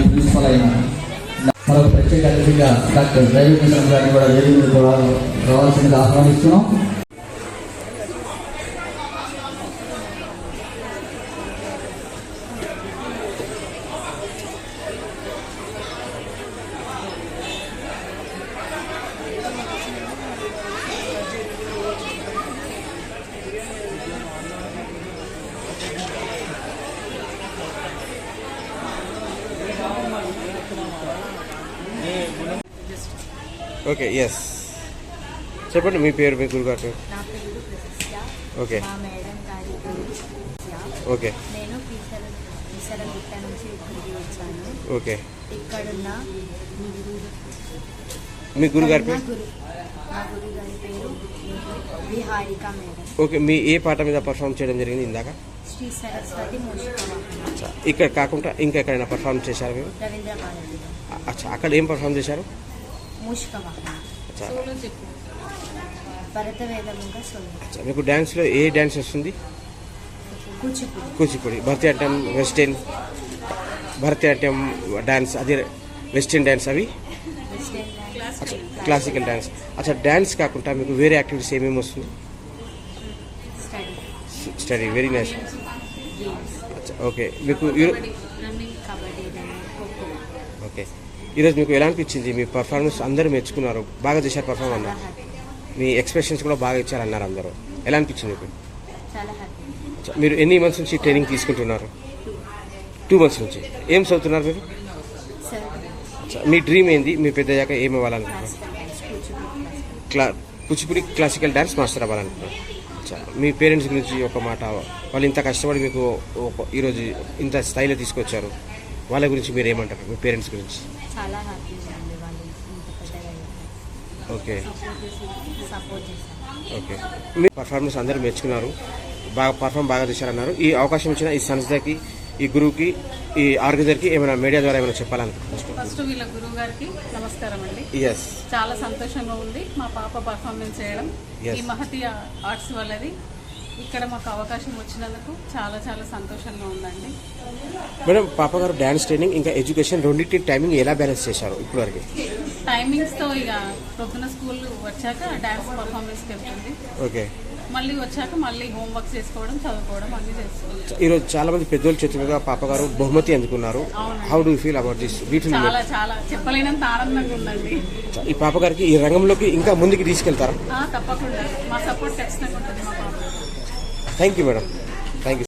Principal అయిన మరొక ప్రత్యేక అతిథిగా డాక్టర్ డ్రైవింగ్ గారిని కూడా వేదిక రావాల్సిందిగా ఆహ్వానిస్తున్నాం. ఓకే ఎస్ చెప్పండి మీ పేరు మీ గురుగారు పేరు. ఓకే ఓకే ఓకే మీ గురుగారి పేరు. ఓకే మీ ఏ పాట మీద పర్ఫామ్ చేయడం జరిగింది ఇందాక? ఇక్కడ కాకుండా ఇంకా ఎక్కడైనా పర్ఫామ్ చేశారు మీరు? అచ్చా అక్కడ ఏం పర్ఫామ్ చేశారు? మీకు డ్యాన్స్లో ఏ డ్యాన్స్ వస్తుంది? కూచిపూడి, భరతనాట్యం, వెస్టర్న్, భరతనాట్యం డ్యాన్స్, అది వెస్టర్న్ డ్యాన్స్, అవి క్లాసికల్ డ్యాన్స్. అచ్చా డ్యాన్స్ కాకుండా మీకు వేరే యాక్టివిటీస్ ఏమేమి వస్తుంది? Study, very nice. అచ్చా ఓకే మీకు ఓకే ఈరోజు మీకు ఎలా అనిపించింది? మీ పర్ఫార్మెన్స్ అందరూ మెచ్చుకున్నారు, బాగా చేశారు పర్ఫార్మ్ అన్నారు, మీ ఎక్స్ప్రెషన్స్ కూడా బాగా ఇచ్చారన్నారు అందరూ. ఎలా అనిపించింది మీకు? మీరు ఎన్ని మంత్స్ నుంచి ట్రైనింగ్ తీసుకుంటున్నారు? 2 months నుంచి. ఏం చదువుతున్నారు మీరు? మీ డ్రీమ్ ఏంది? మీ పెద్దయ్యాక ఏమి అవ్వాలనుకుంటున్నారు? కూచిపూడి క్లాసికల్ డ్యాన్స్ మాస్టర్ అవ్వాలనుకుంటున్నారు. మీ పేరెంట్స్ గురించి ఒక మాట, వాళ్ళు ఇంత కష్టపడి మీకు ఈరోజు ఇంత స్థాయిలో తీసుకొచ్చారు, వాళ్ళ గురించి మీరు ఏమంటారు? మీ పేరెంట్స్ గురించి. చాలా హ్యాపీగా ఉంది వాళ్ళు ఇంత పెద్దగా. ఓకే సపోర్ట్ చేశారు. ఓకే మీ పర్ఫార్మెన్స్ అందరూ మెచ్చుకున్నారు, బాగా చేశారన్నారు. ఈ అవకాశం ఇచ్చిన ఈ సంస్థకి, ఈ గురువుకి, ఈ ఆర్గనైజర్కి ఏమైనా మీడియా ద్వారా ఏమైనా చెప్పాలనుకుంటున్నారు? ఫస్ట్ వీళ్ళ గురువు గారికి నమస్కారం అండి. చాలా సంతోషంగా ఉంది మా పాప పర్ఫార్మెన్స్ చేయడం. ఈ మహతి ఆర్ట్స్ వాళ్ళది ఇక్కడ మాకు అవకాశం వచ్చినందుకు చాలా చాలా సంతోషంగా ఉందండి. మేడం పాప గారు డ్యాన్స్ ట్రైనింగ్ ఇంకా ఎడ్యుకేషన్ రెండింటి టైమింగ్ ఎలా బ్యాలెన్స్ చేశారు ఇప్పుడు వరకు? టైమింగ్స్తో ఇక పొద్దున స్కూల్ వచ్చాక డ్యాన్స్ పర్ఫార్మెన్స్కి వెళ్తుంది. ఓకే మళ్ళీ వచ్చాక మళ్ళీ హోంవర్క్ చేసుకోవడం, చదువుకోవడం అన్ని చేస్తుంది. ఈరోజు చాలా మంది పెద్దోళ్ళ చేతులుగా పాప గారు బహుమతి అందుకున్నారు. How do feel about this? చాలా చాలా చెప్పలేనంత ఆనందంగా ఉందండి. ఈ పాప గారికి ఈ రంగంలోకి ఇంకా ముందుకు తీసుకెళ్తారా? తప్పకుండా మా సపోర్ట్ ఖచ్చితంగా ఉంటుంది మా పాప. Thank you madam.